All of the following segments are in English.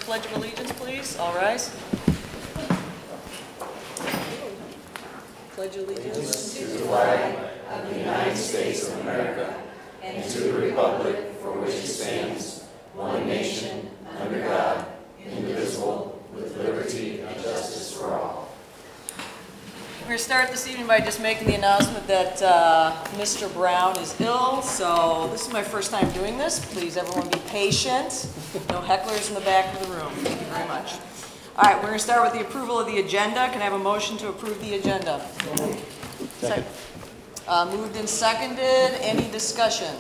Pledge of Allegiance, please. All rise. Pledge allegiance to the flag of the United States of America and to the republic for which it stands, one nation, under God, indivisible, with liberty and justice for all. We're going to start this evening by just making the announcement that Mr. Brown is ill, so this is my first time doing this. Please, everyone, be patient. No hecklers in the back of the room. Thank you very much. All right, we're going to start with the approval of the agenda. Can I have a motion to approve the agenda? Second. Moved and seconded. Any discussion?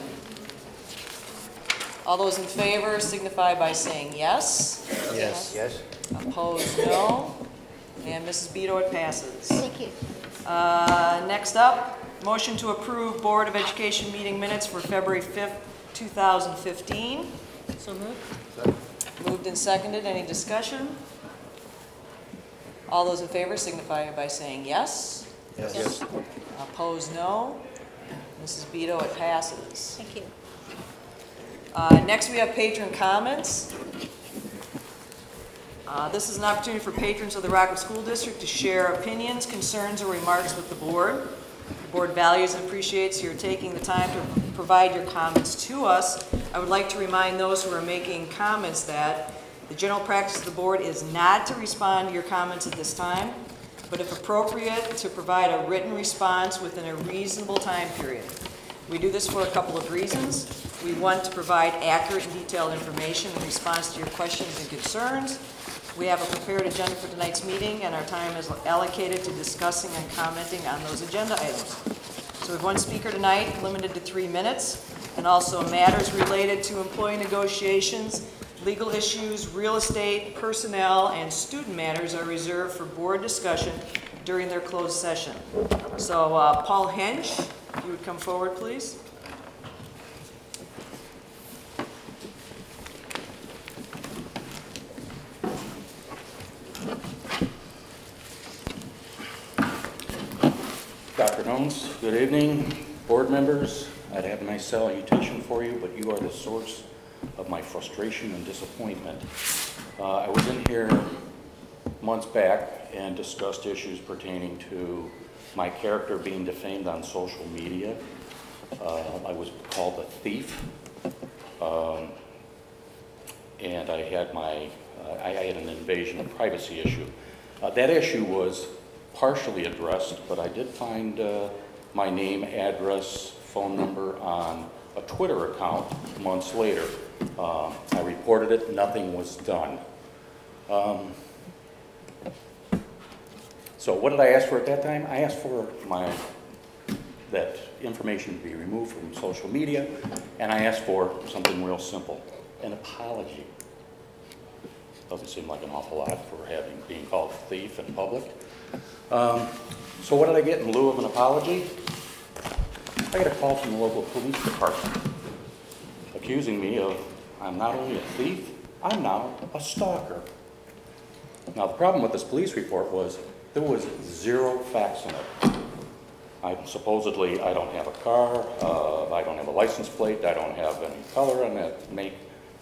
All those in favor signify by saying yes. Yes. Yes. Opposed, no. And Mrs. Beto, it passes. Thank you. Next up, motion to approve Board of Education meeting minutes for February 5th, 2015. So moved. Second. Moved and seconded. Any discussion? All those in favor signify by saying yes. Yes. Yes. Opposed, no. Mrs. Beto, it passes. Thank you. Next, we have patron comments. This is an opportunity for patrons of the Rockwood School District to share opinions, concerns, or remarks with the board. The board values and appreciates your taking the time to provide your comments to us. I would like to remind those who are making comments that the general practice of the board is not to respond to your comments at this time, but if appropriate, to provide a written response within a reasonable time period. We do this for a couple of reasons. We want to provide accurate and detailed information in response to your questions and concerns. We have a prepared agenda for tonight's meeting, and our time is allocated to discussing and commenting on those agenda items. So we have one speaker tonight, limited to 3 minutes, and also matters related to employee negotiations, legal issues, real estate, personnel, and student matters are reserved for board discussion during their closed session. So Paul Hench, if you would come forward, please. Dr. Jones, good evening. Board members, I'd have a nice salutation for you, but you are the source of my frustration and disappointment. I was in here months back and discussed issues pertaining to my character being defamed on social media. I was called a thief, and I had an invasion of privacy issue. That issue was partially addressed, but I did find my name, address, phone number on a Twitter account months later. I reported it, nothing was done. So what did I ask for at that time? I asked for that information to be removed from social media, and I asked for something real simple, an apology. Doesn't seem like an awful lot for being called a thief in public. So what did I get in lieu of an apology? I got a call from the local police department accusing me of, I'm not only a thief, I'm now a stalker. Now the problem with this police report was there was 0 facts in it. Supposedly I don't have a car, I don't have a license plate, I don't have any color on that make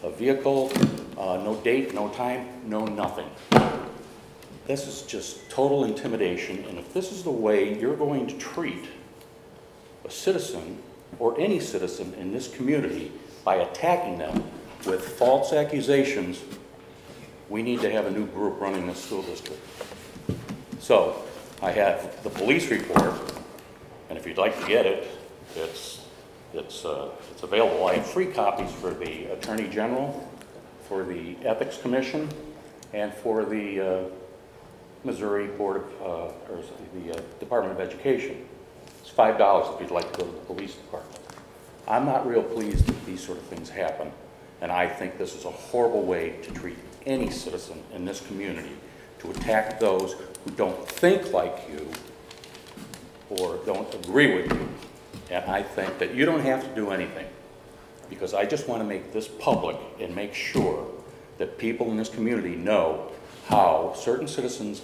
of vehicle, no date, no time, no nothing. This is just total intimidation, and if this is the way you're going to treat a citizen or any citizen in this community by attacking them with false accusations, we need to have a new group running this school district. So I have the police report, and if you'd like to get it, it's available. I have free copies for the Attorney General, for the Ethics Commission, and for the Missouri Board of, or the Department of Education. It's $5 if you'd like to go to the police department. I'm not real pleased that these sort of things happen, and I think this is a horrible way to treat any citizen in this community, to attack those who don't think like you or don't agree with you. And I think that you don't have to do anything, because I just want to make this public and make sure that people in this community know how certain citizens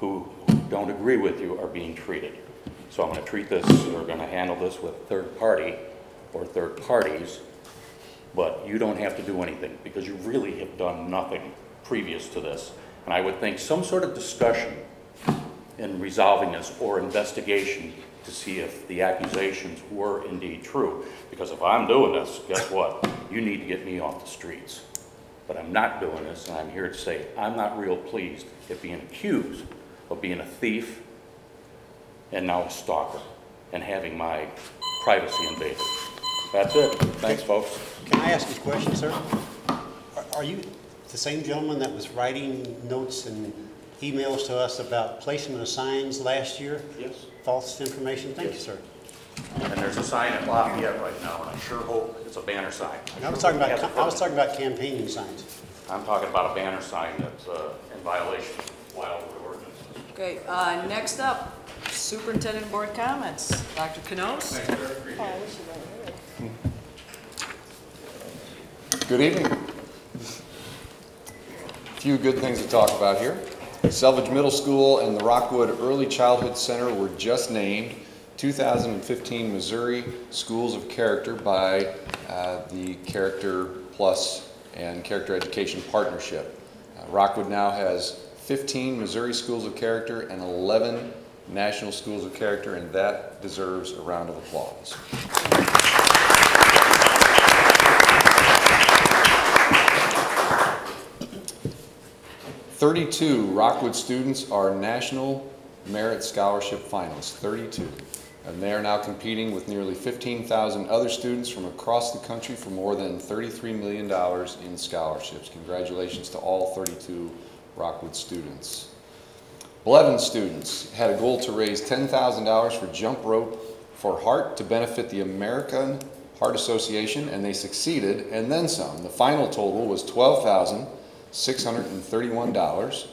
who don't agree with you are being treated. So I'm going to treat this, we're going to handle this with third party or third parties but you don't have to do anything because you really have done nothing previous to this. And I would think some sort of discussion in resolving this or investigation to see if the accusations were indeed true. Because if I'm doing this, guess what? You need to get me off the streets. But I'm not doing this, and I'm here to say I'm not real pleased at being accused of being a thief and now a stalker and having my privacy invaded. That's it. Thanks, folks. Can I ask a question, sir? Are you the same gentleman that was writing notes and emails to us about placement of signs last year? Yes. False information? Thank you, sir. And there's a sign at Lafayette right now, and I sure hope it's a banner sign. I was talking about campaigning signs. I'm talking about a banner sign that's in violation of Wildwood ordinance. Okay, next up, Superintendent Board Comments. Dr. Canos? Good evening. A few good things to talk about here. Selvage Middle School and the Rockwood Early Childhood Center were just named 2015 Missouri Schools of Character by the Character Plus and Character Education Partnership. Rockwood now has 15 Missouri Schools of Character and 11 National Schools of Character, and that deserves a round of applause. 32 Rockwood students are National Merit Scholarship finalists, 32. And they are now competing with nearly 15,000 other students from across the country for more than $33 million in scholarships. Congratulations to all 32 Rockwood students. Blevins students had a goal to raise $10,000 for jump rope for heart to benefit the American Heart Association, and they succeeded, and then some. The final total was $12,631.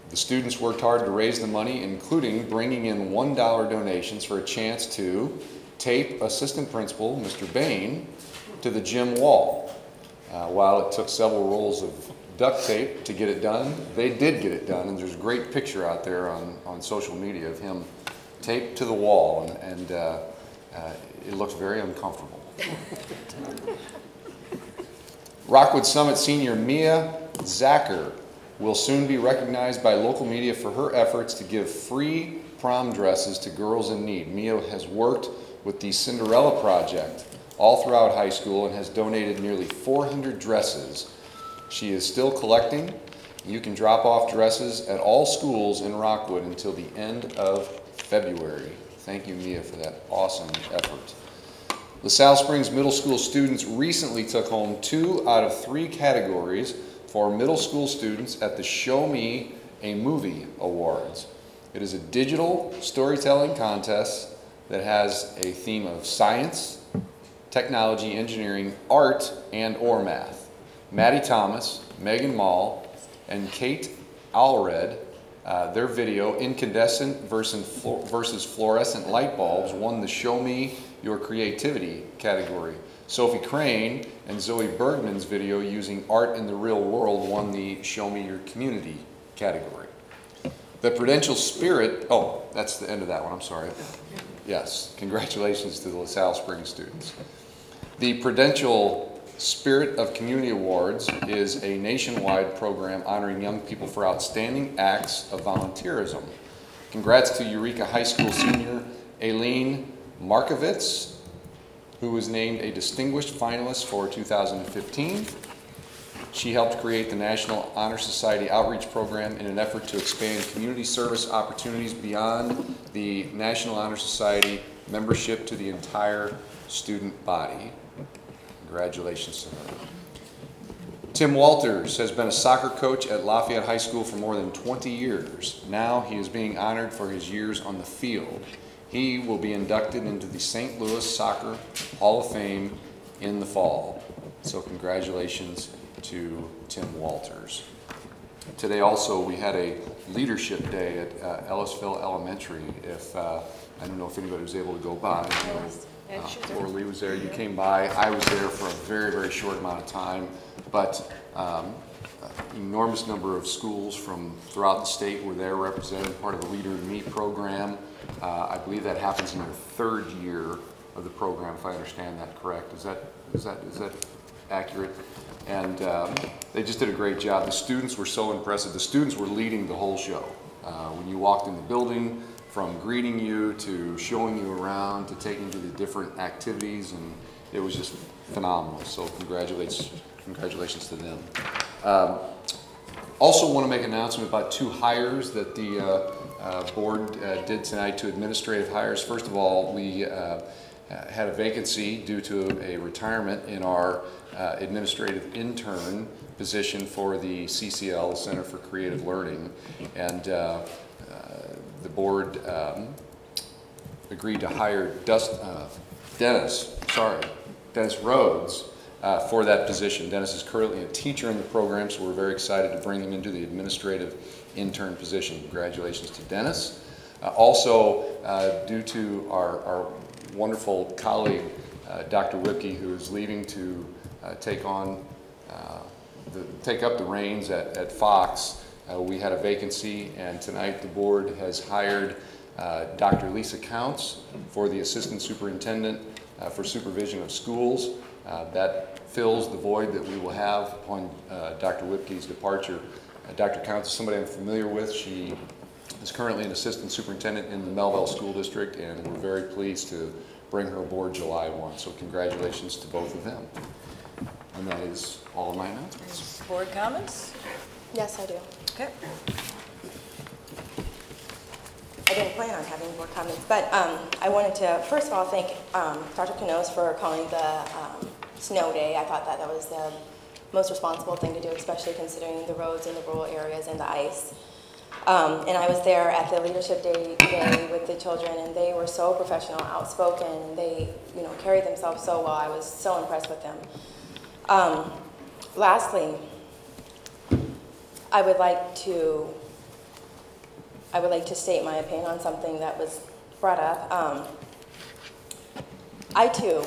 The students worked hard to raise the money, including bringing in $1 donations for a chance to tape assistant principal, Mr. Bain, to the gym wall. While it took several rolls of duct tape to get it done, they did get it done, and there's a great picture out there on social media of him taped to the wall, and it looks very uncomfortable. Rockwood Summit senior Mia Zacher will soon be recognized by local media for her efforts to give free prom dresses to girls in need. Mia has worked with the Cinderella Project all throughout high school and has donated nearly 400 dresses. She is still collecting. You can drop off dresses at all schools in Rockwood until the end of February. Thank you, Mia, for that awesome effort. LaSalle Springs Middle School students recently took home 2 out of 3 categories for middle school students at the Show Me a Movie Awards. It is a digital storytelling contest that has a theme of science, technology, engineering, art, and/or math. Maddie Thomas, Megan Mall, and Kate Allred, their video, Incandescent versus Fluorescent Light Bulbs, won the Show Me Your Creativity category. Sophie Crane and Zoe Bergman's video, Using Art in the Real World, won the Show Me Your Community category. The Prudential Spirit, oh, that's the end of that one, I'm sorry. Yes, congratulations to the LaSalle Springs students. The Prudential Spirit of Community Awards is a nationwide program honoring young people for outstanding acts of volunteerism. Congrats to Eureka High School senior Aileen Markovitz, who was named a distinguished finalist for 2015. She helped create the National Honor Society Outreach Program in an effort to expand community service opportunities beyond the National Honor Society membership to the entire student body. Congratulations to her. Tim Walters has been a soccer coach at Lafayette High School for more than 20 years. Now he is being honored for his years on the field. He will be inducted into the St. Louis Soccer Hall of Fame in the fall. So congratulations to Tim Walters. Today also we had a leadership day at Ellisville Elementary. I don't know if anybody was able to go by. Laura Lee was there, you came by. I was there for a very, very short amount of time, but enormous number of schools from throughout the state were there represented, part of the Leader in Me program. I believe that happens in their 3rd year of the program, if I understand that correct. Is that Is that accurate? And they just did a great job. The students were so impressive. The students were leading the whole show. When you walked in the building, from greeting you to showing you around to taking you to the different activities, and it was just phenomenal. So congratulations to them. Also want to make an announcement about 2 hires that the board did tonight, 2 administrative hires. First of all, we had a vacancy due to a retirement in our administrative intern position for the CCL, Center for Creative Learning, and the board agreed to hire Dennis Rhodes for that position. Dennis is currently a teacher in the program, so we're very excited to bring him into the administrative intern position. Congratulations to Dennis. Also, due to our wonderful colleague, Dr. Whipke, who is leaving to take up the reins at Fox, we had a vacancy, and tonight the board has hired Dr. Lisa Counts for the Assistant Superintendent for Supervision of Schools. That fills the void that we will have upon Dr. Whipke's departure. Dr. Counts is somebody I'm familiar with. She is currently an Assistant Superintendent in the Melville School District, and we're very pleased to bring her aboard July 1. So congratulations to both of them. And that is all of my announcements. Board comments? Yes, I do. Okay. I didn't plan on having board comments, but I wanted to, first of all, thank Dr. Canoes for calling the snow day. I thought that was the most responsible thing to do, especially considering the roads in the rural areas and the ice. And I was there at the Leadership Day with the children, and they were so professional, outspoken, and they, carried themselves so well. I was so impressed with them. Lastly, I would like to state my opinion on something that was brought up. I too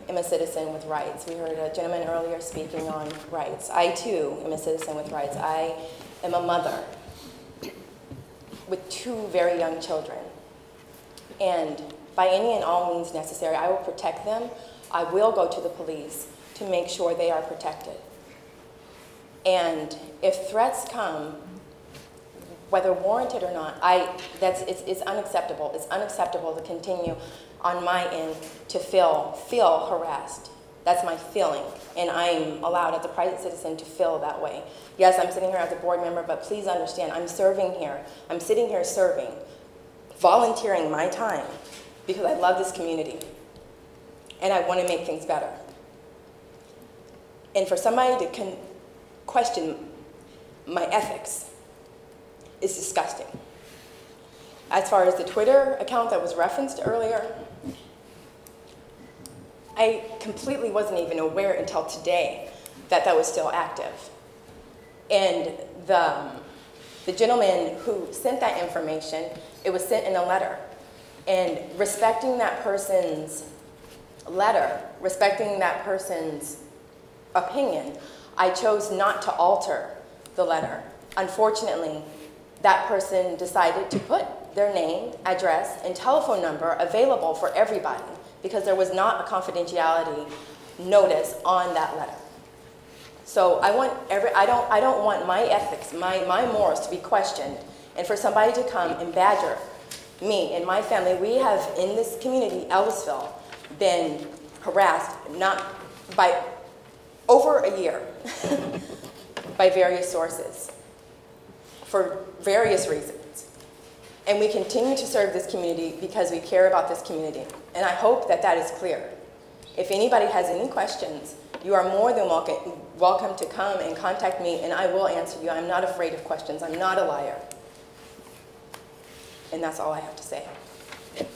am a citizen with rights. We heard a gentleman earlier speaking on rights. I too am a citizen with rights. I am a mother with 2 very young children. And by any and all means necessary, I will protect them. I will go to the police to make sure they are protected. And if threats come, whether warranted or not, it's unacceptable. It's unacceptable to continue on my end to feel harassed. That's my feeling, and I'm allowed as a private citizen to feel that way. Yes, I'm sitting here as a board member, but please understand, I'm serving here. I'm sitting here serving, volunteering my time, because I love this community, and I want to make things better. And for somebody to question my ethics is disgusting. As far as the Twitter account that was referenced earlier, I completely wasn't even aware until today that that was still active. And the gentleman who sent that information, it was sent in a letter. And respecting that person's letter, respecting that person's opinion, I chose not to alter the letter. Unfortunately, that person decided to put their name, address, and telephone number available for everybody because there was not a confidentiality notice on that letter. So I don't want my ethics, my morals to be questioned, and for somebody to come and badger me and my family. We have in this community, Ellisville, been harassed by over a year by various sources for various reasons. And we continue to serve this community because we care about this community. And I hope that that is clear. If anybody has any questions, you are more than welcome to come and contact me, and I will answer you. I'm not afraid of questions. I'm not a liar. And that's all I have to say. Okay.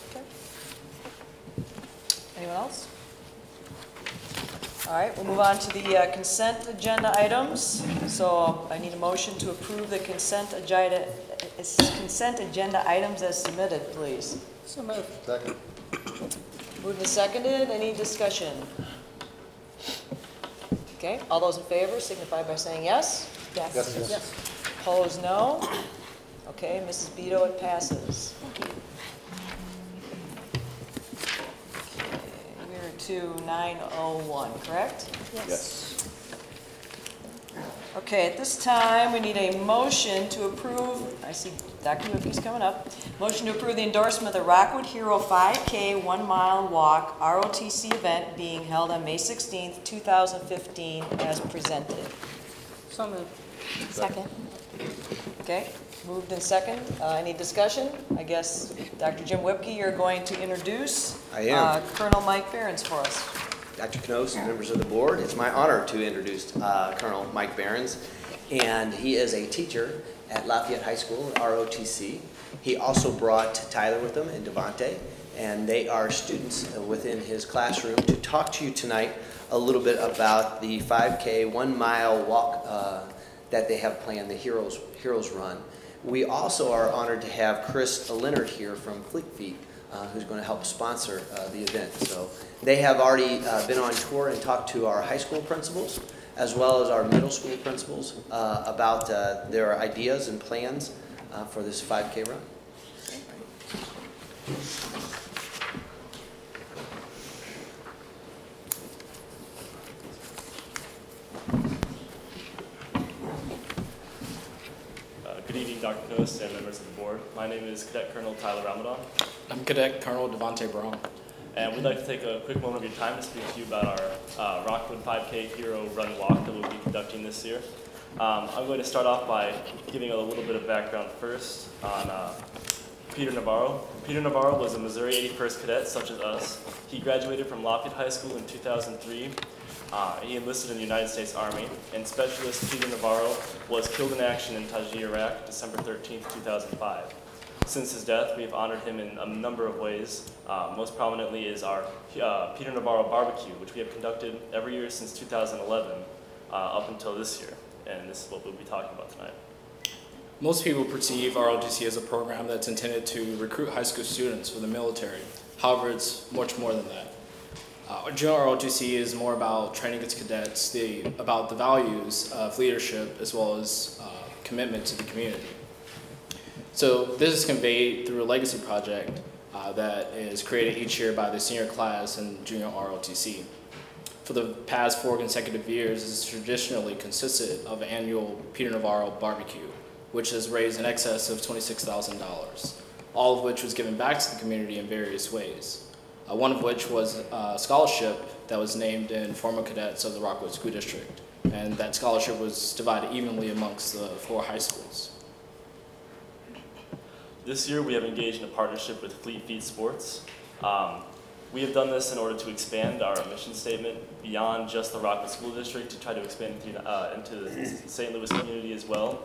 Anyone else? All right, we'll move on to the consent agenda items. So I need a motion to approve the consent agenda items as submitted, please. So moved. Second. Moved and seconded. Any discussion? Okay, all those in favor signify by saying yes. Yes. Yes. Yes. Opposed, no. Okay, Mrs. Beto, it passes. Okay, we're 22901, correct? Yes. Okay, at this time, we need a motion to approve, I see Dr. Whipke's coming up. Motion to approve the endorsement of the Rockwood Hero 5K 1 mile walk ROTC event being held on May 16th, 2015 as presented. So moved. Second. Okay, moved in second. Any discussion? I guess, Dr. Jim Whipke, you're going to introduce I am. Colonel Mike Behrens for us. Dr. Knos, members of the board, it's my honor to introduce Colonel Mike Behrens, and he is a teacher at Lafayette High School at ROTC. He also brought Tyler with him and Devontae, and they are students within his classroom to talk to you tonight a little bit about the 5K 1 mile walk that they have planned, the Heroes Run. We also are honored to have Chris Leonard here from Fleet Feet, who's going to help sponsor the event. So they have already been on tour and talked to our high school principals as well as our middle school principals about their ideas and plans for this 5K run. Good evening, Dr. Knost and members of the board. My name is Cadet Colonel Tyler Ramadan. I'm Cadet Colonel Devontae Brown. And we'd like to take a quick moment of your time to speak to you about our Rockwood 5K Hero Run Walk that we'll be conducting this year. I'm going to start off by giving a little bit of background first on Peter Navarro. Peter Navarro was a Missouri 81st cadet, such as us. He graduated from Lafayette High School in 2003. He enlisted in the United States Army, and Specialist Peter Navarro was killed in action in Tajir, Iraq, December 13th, 2005. Since his death, we have honored him in a number of ways. Most prominently is our Peter Navarro Barbecue, which we have conducted every year since 2011 up until this year, and this is what we'll be talking about tonight. Most people perceive ROTC as a program that's intended to recruit high school students for the military. However, it's much more than that. Junior ROTC is more about training its cadets, about the values of leadership as well as commitment to the community. So this is conveyed through a legacy project that is created each year by the senior class in junior ROTC. For the past 4 consecutive years, this has traditionally consisted of an annual Peter Navarro barbecue, which has raised in excess of $26,000, all of which was given back to the community in various ways. One of which was a scholarship that was named in former cadets of the Rockwood School District, and that scholarship was divided evenly amongst the 4 high schools. This year, we have engaged in a partnership with Fleet Feet Sports. We have done this in order to expand our mission statement beyond just the Rockwood School District to try to expand into the St. Louis community as well.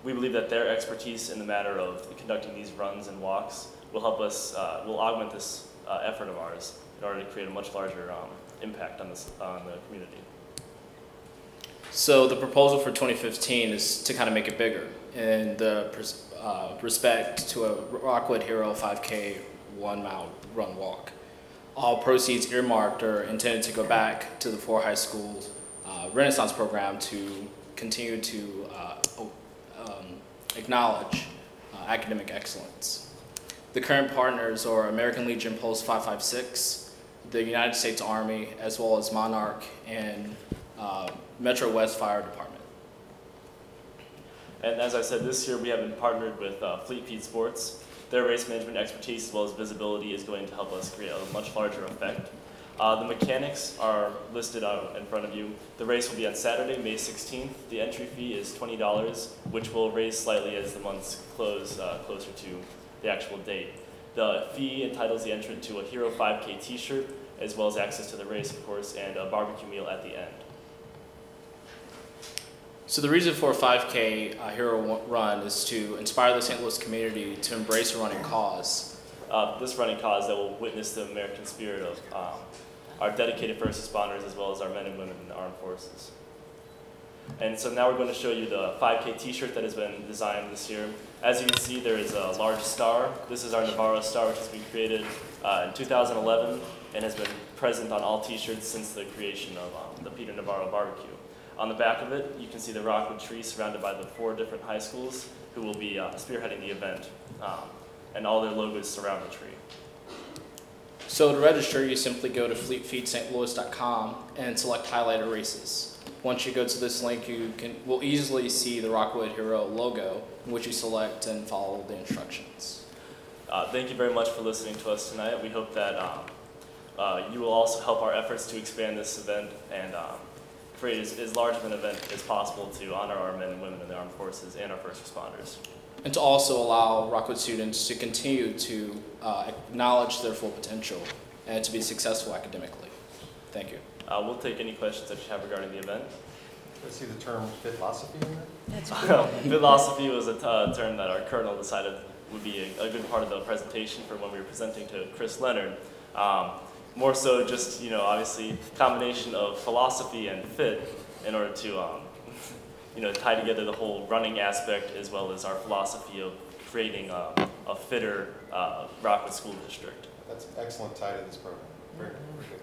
We believe that their expertise in the matter of conducting these runs and walks will help us, will augment this effort of ours in order to create a much larger impact on the community. So the proposal for 2015 is to kind of make it bigger in the respect to a Rockwood Hero 5K 1 mile run walk. All proceeds earmarked are intended to go back to the 4 high schools Renaissance program to continue to acknowledge academic excellence. The current partners are American Legion Post 556, the United States Army, as well as Monarch and Metro West Fire Department. And as I said, this year we have been partnered with Fleet Feet Sports. Their race management expertise as well as visibility is going to help us create a much larger effect. The mechanics are listed out in front of you. The race will be on Saturday, May 16th. The entry fee is $20, which will raise slightly as the months close closer to the actual date. The fee entitles the entrant to a Hero 5K t-shirt, as well as access to the race, of course, and a barbecue meal at the end. So the reason for a 5K Hero Run is to inspire the St. Louis community to embrace a running cause. This running cause that will witness the American spirit of our dedicated first responders as well as our men and women in the armed forces. And so now we're going to show you the 5K t-shirt that has been designed this year. As you can see, there is a large star. This is our Navarro star, which has been created in 2011 and has been present on all t-shirts since the creation of the Peter Navarro barbecue. On the back of it, you can see the Rockwood tree surrounded by the 4 different high schools who will be spearheading the event, and all their logos surround the tree. So to register, you simply go to fleetfeedstlouis.com and select highlighted races. Once you go to this link, you will easily see the Rockwood Hero logo, which you select and follow the instructions. Thank you very much for listening to us tonight. We hope that you will also help our efforts to expand this event and create as large of an event as possible to honor our men and women in the armed forces and our first responders. And to also allow Rockwood students to continue to acknowledge their full potential and to be successful academically. Thank you. We'll take any questions that you have regarding the event. I see the term philosophy in there? That's Philosophy was a term that our colonel decided would be a good part of the presentation for when we were presenting to Chris Leonard. More so just, obviously combination of philosophy and fit in order to, tie together the whole running aspect as well as our philosophy of creating a fitter Rockwood School District. That's an excellent tie to this program. Very good.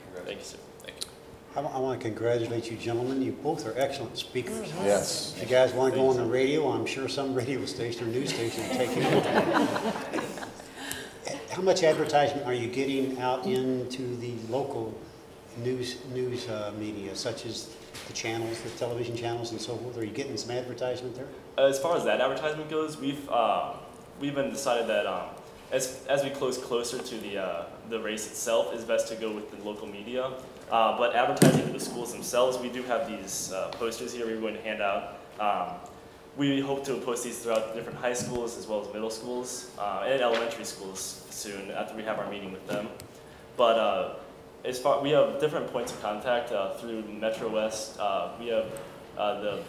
Congratulations. Thank you, sir. Thank you. I want to congratulate you gentlemen. You both are excellent speakers. Yes. If you guys want to go on the radio, I'm sure some radio station or news station will take you. How much advertisement are you getting out into the local news media, such as the channels, the television channels and so forth? Are you getting some advertisement there? As far as that advertisement goes, we've been decided that as we closer to the race itself, it's best to go with the local media. But advertising to the schools themselves, we do have these posters here we're going to hand out. We hope to post these throughout different high schools as well as middle schools and elementary schools soon after we have our meeting with them. But we have different points of contact through Metro West. We have the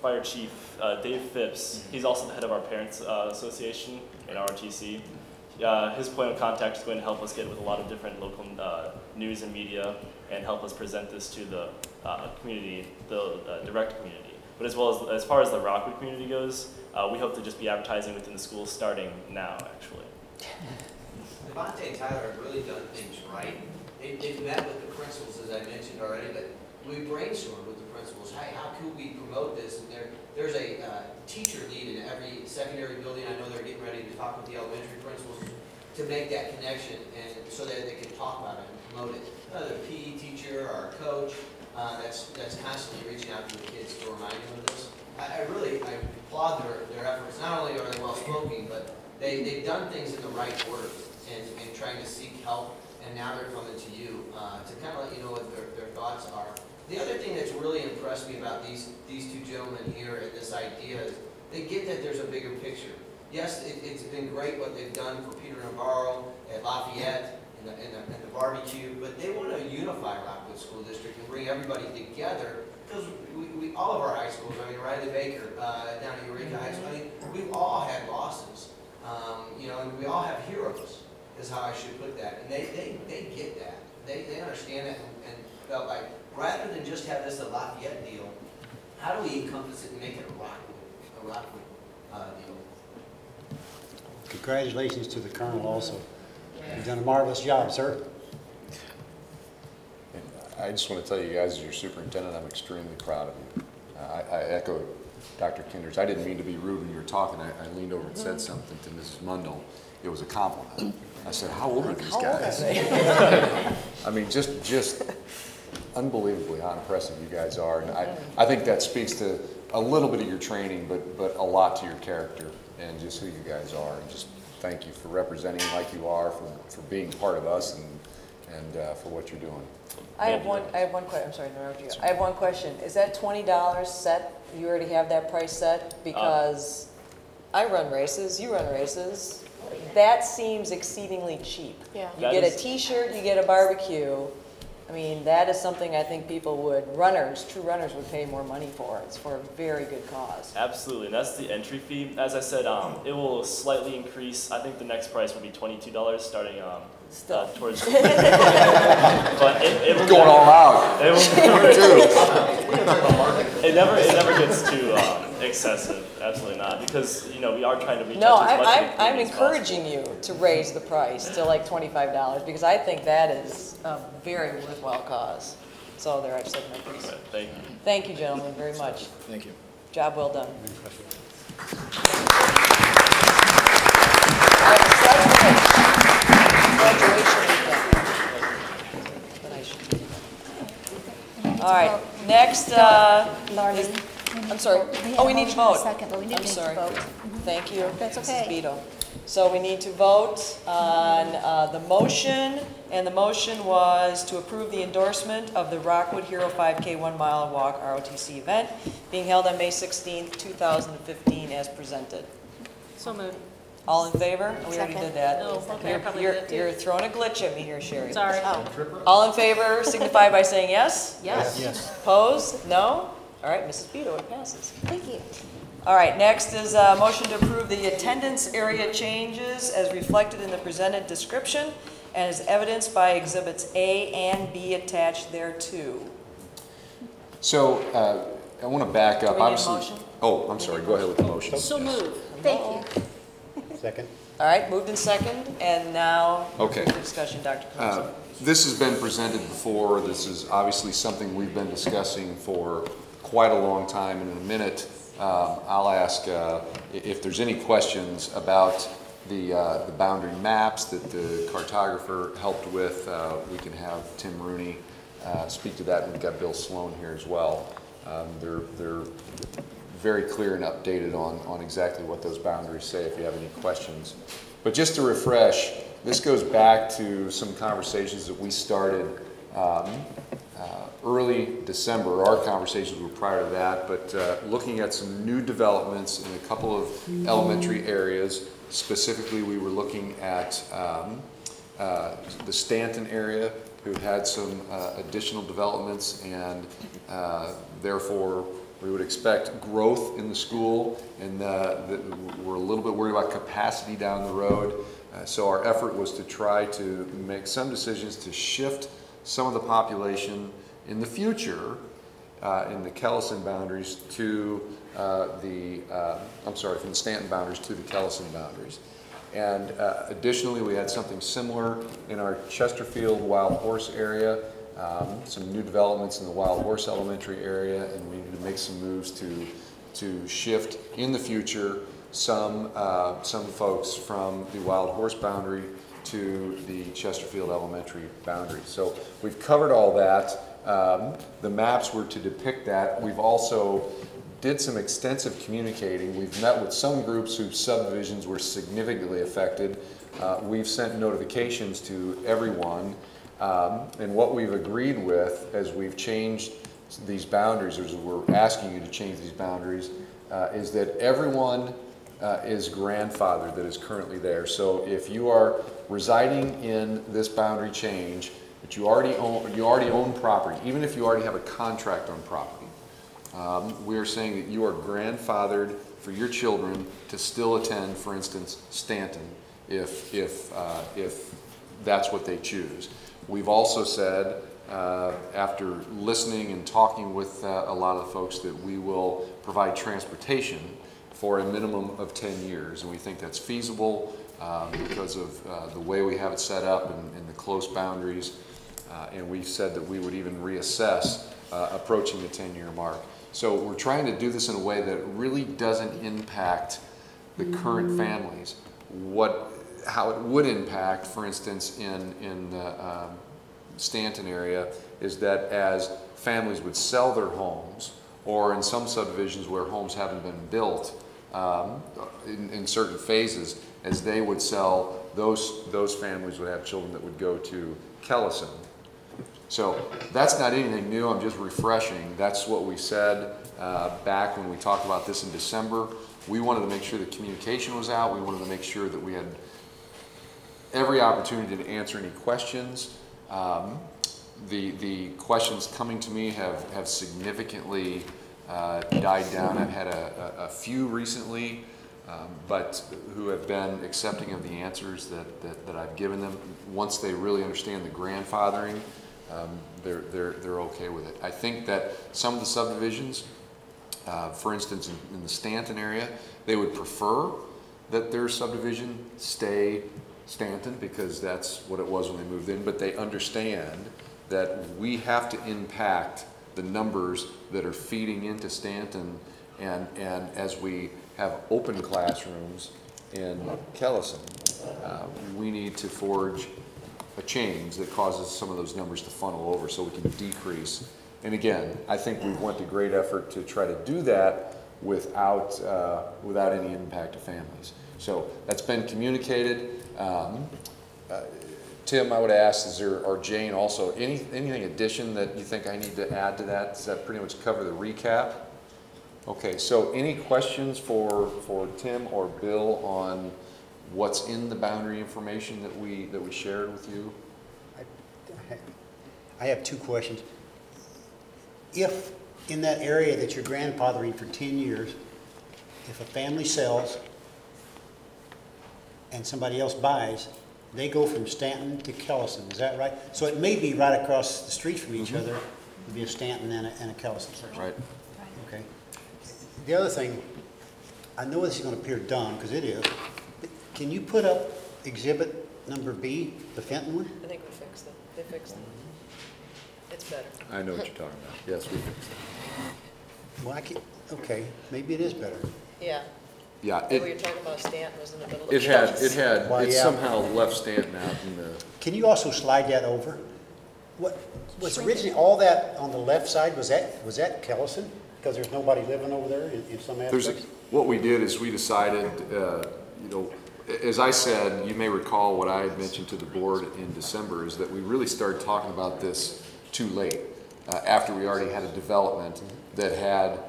Fire Chief Dave Phipps. He's also the head of our Parents Association in ROTC. His point of contact is going to help us get with a lot of different local news and media and help us present this to the community, the direct community. But as far as the Rockwood community goes, we hope to just be advertising within the schools starting now, actually. Devontae and Tyler have really done things right. They've met with the principals, as I mentioned already, but we brainstormed with the principals. Hey, how could we promote this? And there's a teacher lead in every secondary building. I know they're getting ready to talk with the elementary principals to make that connection and so that they can talk about it and promote it. Another PE teacher or a coach that's constantly reaching out to the kids to remind them of this. I applaud their efforts. Not only are they well spoken, but they've done things in the right order and trying to seek help. And now they're coming to you to kind of let you know what their thoughts are. The other thing that's really impressed me about these two gentlemen here and this idea is they get that there's a bigger picture. Yes, it's been great what they've done for Peter Navarro at Lafayette and the barbecue, but they want to unify Rockwood School District and bring everybody together because we all of our high schools, I mean, Riley Baker down at Eureka High School, I mean, we've all had losses, and we all have heroes, is how I should put that. And they get that. They understand it and felt like, rather than just have this a Lafayette deal, how do we encompass it and make it a Rockwood deal? Congratulations to the Colonel also. You've done a marvelous job, sir. I just want to tell you guys, as your superintendent, I'm extremely proud of you. I echo Dr. Kinders. I didn't mean to be rude when you were talking. I leaned over and said something to Mrs. Mundell. It was a compliment. I said, how old are these guys? I mean, just unbelievably how impressive you guys are. And I think that speaks to a little bit of your training, but a lot to your character and just who you guys are. And just thank you for representing like you are, for being part of us, and for what you're doing. I have one question. I'm sorry to interrupt you. I have one question. Is that $20 set? You already have that price set? Because I run races, you run races. That seems exceedingly cheap. Yeah. You get a t-shirt, you get a barbecue. I mean, that is something I think people would, true runners would pay more money for. It's for a very good cause. Absolutely, and that's the entry fee. As I said, it will slightly increase. I think the next price will be $22 starting towards. But it will going all out. It never gets too excessive. Absolutely not, because we are trying to reach No, out to as much I'm as encouraging you to raise the price to like $25 because I think that is a very worthwhile cause. So there, I've said my piece. Right, thank you. Thank you, gentlemen, very much. Thank you. Job well done. I have a All right, next, Lauren, I'm sorry. Oh, we need to vote. Second, but we need I'm to sorry. vote. Thank you. That's Mrs. okay. Beto. So we need to vote on the motion, and the motion was to approve the endorsement of the Rockwood Hero 5K 1 Mile Walk ROTC event being held on May 16th, 2015 as presented. So moved. All in favor? We already Second. did that. Oh, okay, I probably did it too. You're throwing a glitch at me here, Sherry. Sorry. All in favor signify by saying yes. Yes. Yes. Opposed? No? All right, Mrs. Beto, it passes. Thank you. All right, next is a motion to approve the attendance area changes as reflected in the presented description and as evidenced by exhibits A and B attached thereto. So I want to back up. Do we need a Obviously- motion? Oh, I'm sorry. Go ahead with the motion. So moved. Thank you. Second? All right, moved in second, and now Okay. for discussion, Dr. Clemson. This has been presented before. This is obviously something we've been discussing for quite a long time. And in a minute, I'll ask if there's any questions about the boundary maps that the cartographer helped with. We can have Tim Rooney speak to that. We've got Bill Sloan here as well. They're very clear and updated on exactly what those boundaries say if you have any questions. But just to refresh, this goes back to some conversations that we started early December. Our conversations were prior to that, but looking at some new developments in a couple of elementary areas. Specifically, we were looking at the Stanton area, who had some additional developments, and therefore we would expect growth in the school, and we're a little bit worried about capacity down the road. So our effort was to try to make some decisions to shift some of the population in the future in the Kellison boundaries to from the Stanton boundaries to the Kellison boundaries. And additionally, we had something similar in our Chesterfield Wild Horse area, some new developments in the Wild Horse Elementary area, and we need to make some moves to shift in the future some folks from the Wild Horse boundary to the Chesterfield Elementary boundary. So we've covered all that. The maps were to depict that. We've also did some extensive communicating. We've met with some groups whose subdivisions were significantly affected. We've sent notifications to everyone. And what we've agreed with as we've changed these boundaries, or as we're asking you to change these boundaries, is that everyone is grandfathered that is currently there. So if you are residing in this boundary change, but you already own property, even if you already have a contract on property, we are saying that you are grandfathered for your children to still attend, for instance, Stanton, if that's what they choose. We've also said, after listening and talking with a lot of the folks, that we will provide transportation for a minimum of 10 years, and we think that's feasible because of the way we have it set up and the close boundaries, and we said that we would even reassess approaching the 10-year mark. So we're trying to do this in a way that really doesn't impact the current families. How it would impact, for instance, in the Stanton area, is that as families would sell their homes, or in some subdivisions where homes haven't been built in certain phases, as they would sell, those families would have children that would go to Kellison. So that's not anything new, I'm just refreshing. That's what we said back when we talked about this in December. We wanted to make sure the communication was out. We wanted to make sure that we had every opportunity to answer any questions. The questions coming to me have significantly died down. I've had a few recently, but who have been accepting of the answers that I've given them. Once they really understand the grandfathering, they're okay with it. I think that some of the subdivisions, for instance, in the Stanton area, they would prefer that their subdivision stay Stanton because that's what it was when they moved in, but they understand that we have to impact the numbers that are feeding into Stanton, and as we have open classrooms in Kellison, we need to forge a change that causes some of those numbers to funnel over so we can decrease And again, I think we've went to great effort to try to do that without any impact to families. So that's been communicated. Tim, I would ask, or Jane also, anything addition that you think I need to add to that? Does that pretty much cover the recap? Okay, so any questions for Tim or Bill on what's in the boundary information that we shared with you? I have two questions. If in that area that you're grandfathering for 10 years, if a family sells and somebody else buys, they go from Stanton to Kellison, is that right? So it may be right across the street from each other, it'd be a Stanton and a Kellison person. Right. Okay. The other thing, I know this is going to appear dumb, because it is, but can you put up exhibit number B, the Fenton one? I think we fixed it. They fixed it. It's better. I know what you're talking about. Yes, we fixed it. Well, okay, maybe it is better. Yeah. Yeah, We were talking about Stanton was in the middle of it Well, yeah. somehow left Stanton out in the, Can you also slide that over? What was originally, all that on the left side, was that Kellison? Because there's nobody living over there in some aspects? what we did is we decided, you know, as I said, you may recall what I had mentioned to the board in December, is that we really started talking about this too late, after we already had a development that had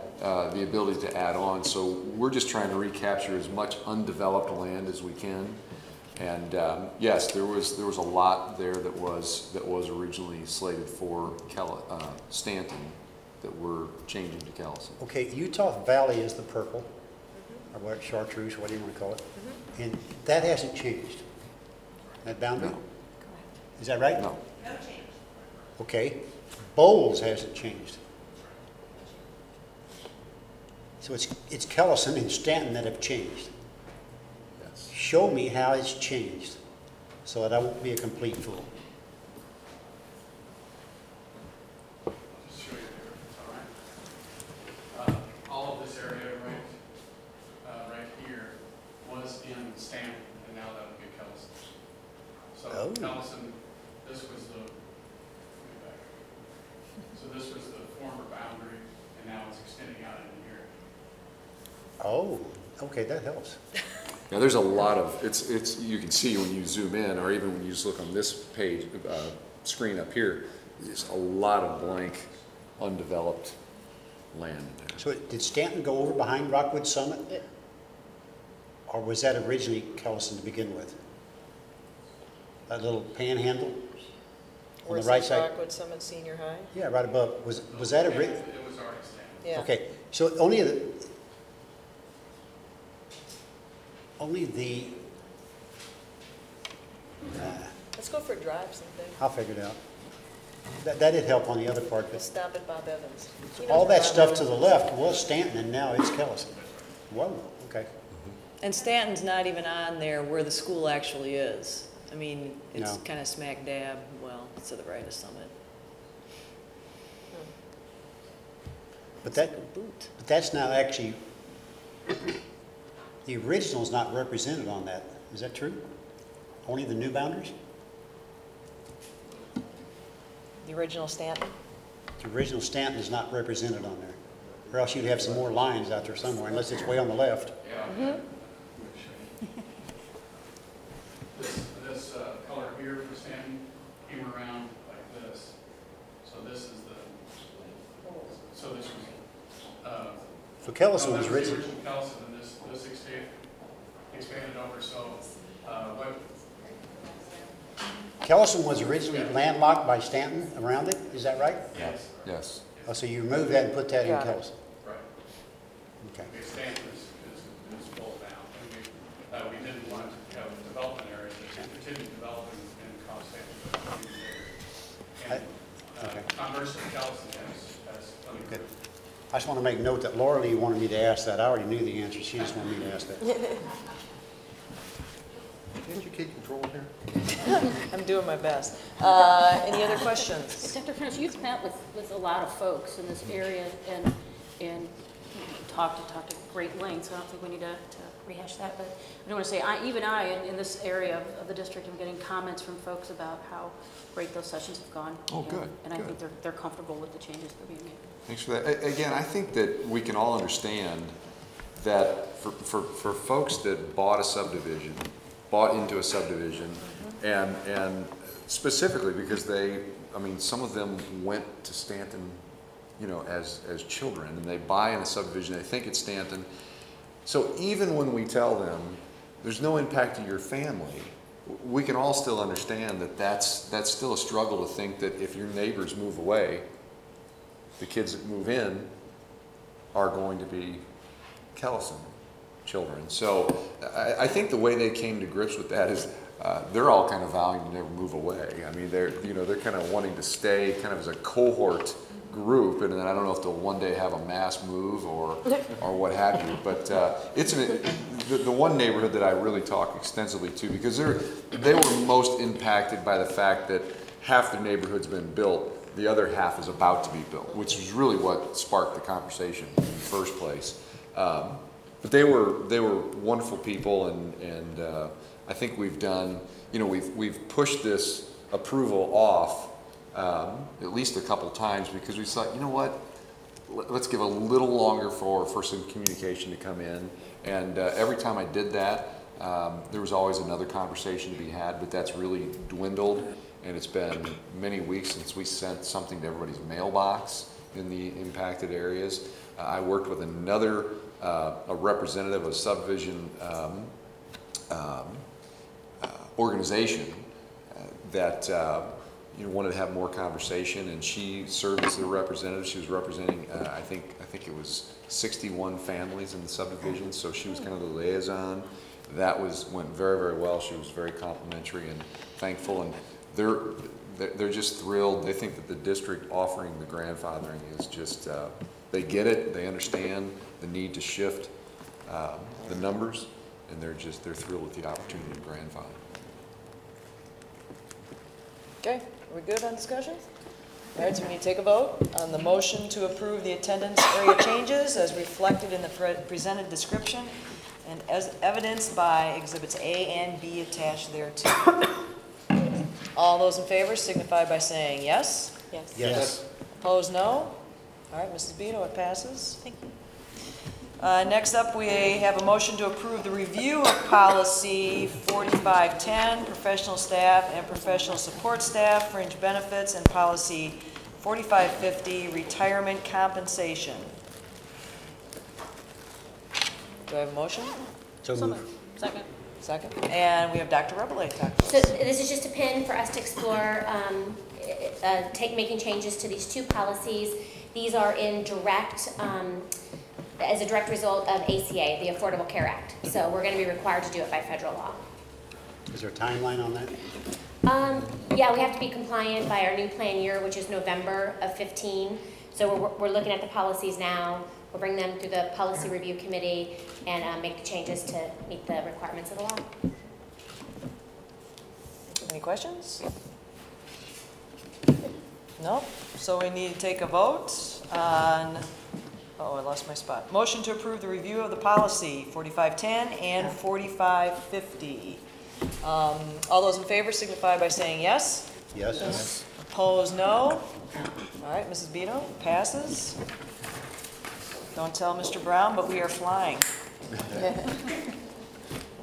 the ability to add on. So we're just trying to recapture as much undeveloped land as we can. And yes, there was a lot there that was originally slated for Stanton that we're changing to Kellison. Okay, Utah Valley is the purple, or what, chartreuse, what do you want to call it? And that hasn't changed, that boundary? No. Is that right? No. Okay, Bowles hasn't changed. So it's Kellison and Stanton that have changed. Yes. Show me how it's changed, so that I won't be a complete fool. Just show you here, all right. All of this area right here was in Stanton, and now that would be Kellison. So Oh. Kellison, this was the, so this was the former boundary, and now it's extending out into here. Oh, okay, that helps. Now there's a lot of, it's you can see when you zoom in, or even when you just look on this page, screen up here, there's a lot of blank, undeveloped land in there. So did Stanton go over behind Rockwood Summit? Or was that originally Kellison to begin with? That little panhandle on Where the it right says side? Rockwood Summit Senior High. Yeah, right above. Was that a? It was already Stanton. Yeah. Okay, so only the. Let's go for a drive someday. I'll figure it out. That did help on the other part, Let's but stop at Bob Evans. He knows all where that Bob stuff Evans to the is. left was Stanton, and now it's Kellison. Whoa, okay. And Stanton's not even on there where the school actually is. I mean, it's No. kind of smack dab, well, it's to the right of Summit. But It's like a boot. But that's not actually, the original's not represented on that. Is that true? Only the new boundaries? The original Stanton? The original Stanton is not represented on there. Or else you'd have some more lines out there somewhere, unless it's way on the left. Yeah. This color here for Stanton came around like this. So this is so this was, So Kellison that was was the original. original Kellison, and this expanded over, so, what, Kellison was originally landlocked by Stanton around it, is that right? yes, Yes. Oh, so you removed that and put that in Got it. Kellison? right. Okay. The Stanton is pulled down, and we didn't want to have a development area that continued developing and cause Stanton. And Okay. conversely, Kellison has Good. I just want to make note that Laura Lee wanted me to ask that. I already knew the answer. She just wanted me to ask that. Can't you keep control here? I'm doing my best. Any other questions? Dr. French, you've met with a lot of folks in this area, and talked at great length, so I don't think we need to rehash that. But I do want to say, even I, in this area of the district, am getting comments from folks about how great those sessions have gone. Oh, good. And I good. think they're comfortable with the changes that are being made. Thanks for that. Again, I think that we can all understand that for folks that bought into a subdivision, and specifically because some of them went to Stanton, as children, and they buy in a subdivision, they think it's Stanton. So even when we tell them there's no impact to your family, we can all still understand that that's still a struggle to think that if your neighbors move away, the kids that move in are going to be Kellison children. So I think the way they came to grips with that is they're all kind of vowing to never move away. I mean, they're kind of wanting to stay kind of as a cohort group, and then I don't know if they'll one day have a mass move or what have you. But it's the one neighborhood that I really talk extensively to, because they were most impacted by the fact that half the neighborhood's been built, the other half is about to be built, which is really what sparked the conversation in the first place. But they were wonderful people, and I think we've done, we've pushed this approval off at least a couple times, because we thought, you know what, let's give a little longer for some communication to come in. And every time I did that, there was always another conversation to be had, but that's really dwindled, and it's been many weeks since we sent something to everybody's mailbox in the impacted areas. I worked with another a representative of a subdivision organization that wanted to have more conversation, and she served as the representative. She was representing, I think it was 61 families in the subdivision, so she was kind of the liaison. That went very, very well. She was very complimentary and thankful, and they're just thrilled. They think that the district offering the grandfathering is just, they get it, they understand the need to shift the numbers, and they're thrilled with the opportunity to grandfather. Okay, are we good on discussion? All right, so we need to take a vote on the motion to approve the attendance area changes as reflected in the presented description and as evidenced by Exhibits A and B attached thereto. All those in favor signify by saying yes. Yes. Yes. Opposed, no. All right, Mrs. Beto, it passes. Thank you. Next up, we have a motion to approve the review of policy 4510, professional staff and professional support staff, fringe benefits, and policy 4550, retirement compensation. Do I have a motion? So moved. Second. Second. And we have Dr. Rebelay talking to So us. this is just a pin for us to explore making changes to these two policies. These are in as a direct result of ACA, the Affordable Care Act. So we're going to be required to do it by federal law. Is there a timeline on that? Yeah, we have to be compliant by our new plan year, which is November of 15. So we're looking at the policies now. We'll bring them through the policy review committee and make the changes to meet the requirements of the law. Any questions? No? So we need to take a vote on, oh, I lost my spot. Motion to approve the review of the policy 4510 and 4550. All those in favor signify by saying yes. Yes. Yes. Opposed, no. All right, Mrs. Beto, passes. Don't tell Mr. Brown, but we are flying.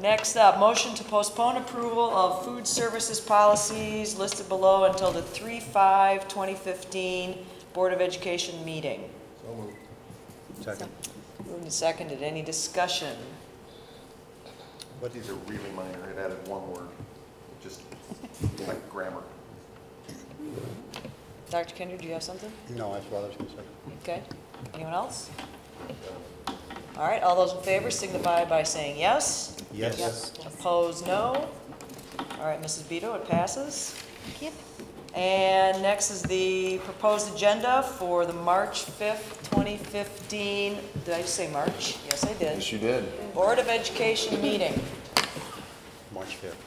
Next up, motion to postpone approval of food services policies listed below until the 3/5/2015 Board of Education meeting. So moved. Second. Moved and seconded. Any discussion? But these are really minor. It added one word, just like grammar. Dr. Kinder, do you have something? No, that's what I was going to say. Okay. Anyone else? All right, all those in favor signify by saying yes. Yes. Yes. Opposed, no. All right, Mrs. Beto, it passes. Thank you. And next is the proposed agenda for the March 5th, 2015, did I say March? Yes, I did. Yes, you did. Board of Education meeting. March 5th.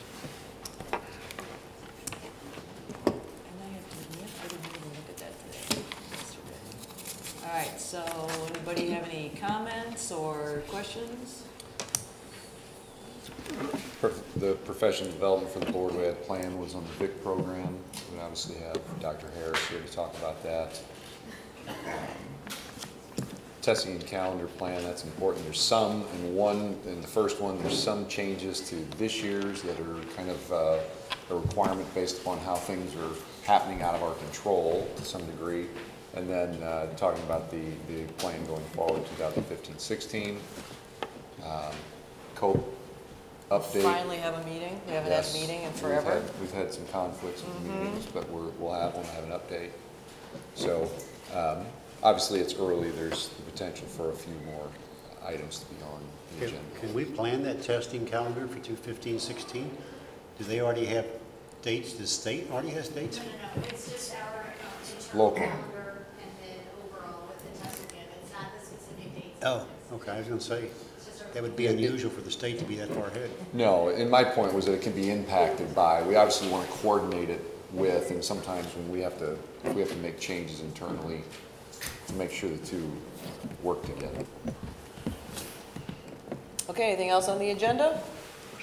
All right, so anybody have any comments or questions? The professional development for the board we had planned was on the VIC program. We obviously have Dr. Harris here to talk about that. Testing and calendar plan, that's important. There's some, in the first one, there's some changes to this year's that are kind of a requirement based upon how things are happening out of our control to some degree. And then talking about the plan going forward, 2015-16. COPE update. Finally have a meeting. We haven't had a meeting in forever. We've had some conflicts with meetings, but we'll have an update. So obviously it's early. There's the potential for a few more items to be on the agenda. Can we plan that testing calendar for 2015-16? Do they already have dates? Does the state already has dates? No, it's just our internal Local. calendar and then overall with the testing again. It's not the specific dates. Oh, okay, I was gonna say, that would be unusual for the state to be that far ahead. No, and my point was that it can be impacted by, we obviously want to coordinate it with, and sometimes when we have to make changes internally to make sure the two work together. Okay, anything else on the agenda?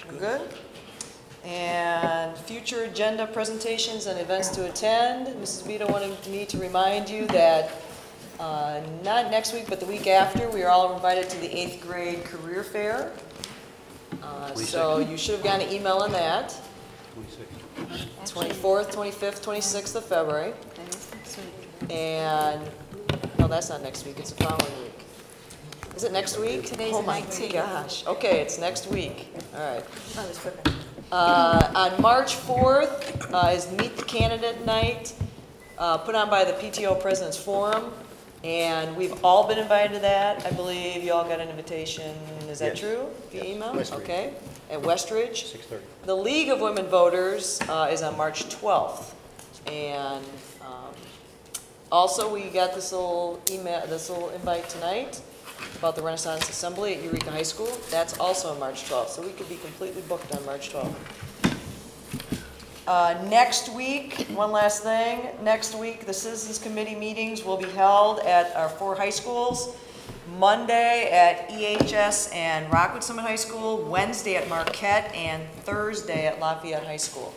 We're good? And future agenda presentations and events to attend. Mrs. Vito wanted me to remind you that not next week, but the week after, we are all invited to the 8th grade career fair. So you should have gotten an email on that. 24th, 25th, 26th of February. And, no, that's not next week, it's the following week. Is it next week? Today's oh my 19th. gosh. Okay, it's next week. All right. On March 4th is Meet the Candidate Night, put on by the PTO President's Forum. And we've all been invited to that. I believe you all got an invitation. Is that Yes. true? Via Yes. email? Westridge. Okay. At Westridge. 6:30. The League of Women Voters is on March 12th. And also we got this little email, this little invite tonight about the Renaissance Assembly at Eureka High School. That's also on March 12th. So we could be completely booked on March 12th. Next week, one last thing, next week the Citizens Committee meetings will be held at our 4 high schools. Monday at EHS and Rockwood Summit High School, Wednesday at Marquette, and Thursday at Lafayette High School.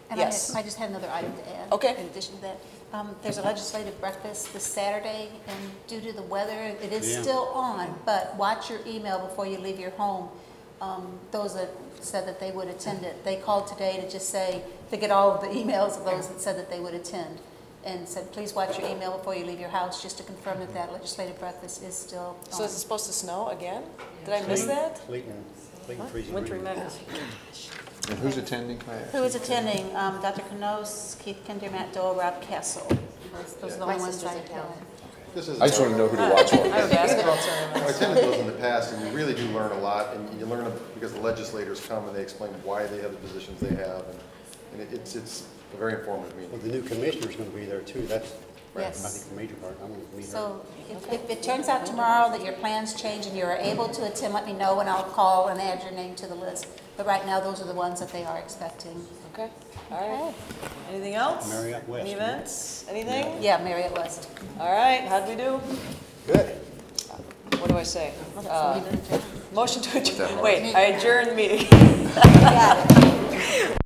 And Yes. I just had another item to add. Okay. In addition to that, there's a legislative breakfast this Saturday, and due to the weather, it is Yeah. still on, but watch your email before you leave your home. Those that said that they would attend it, they called today to just say, to get all of the emails of those that said that they would attend, and said, please watch your email before you leave your house, just to confirm that that legislative breakfast is still on. So is it supposed to snow again? Did I miss that? Clayton freezing Wintry rain. Meadows. And who's attending? Can I ask? Who is attending? Dr. Canos, Keith Kinder, Matt Dole, Rob Castle. Those are the only ones I know. This is I just want to know who to watch for. I have a basketball tournament. I've attended those in the past, and you really do learn a lot, and you learn because the legislators come and they explain why they have the positions they have, and it's a very informative meeting. Well, the new commissioner's gonna be there too. That's, I Yes. think, the major part. I'm gonna meet her. So if it turns out tomorrow that your plans change and you're able to attend, let me know and I'll call and add your name to the list. But right now, those are the ones that they are expecting. Okay, all right. Anything else? Marriott West, Any yeah. events? Anything? Yeah, Marriott West. All right, how'd we do? Good. What do I say? So we didn't adjourn. Motion to adjourn. Mark? Wait, I adjourned the meeting. Got it.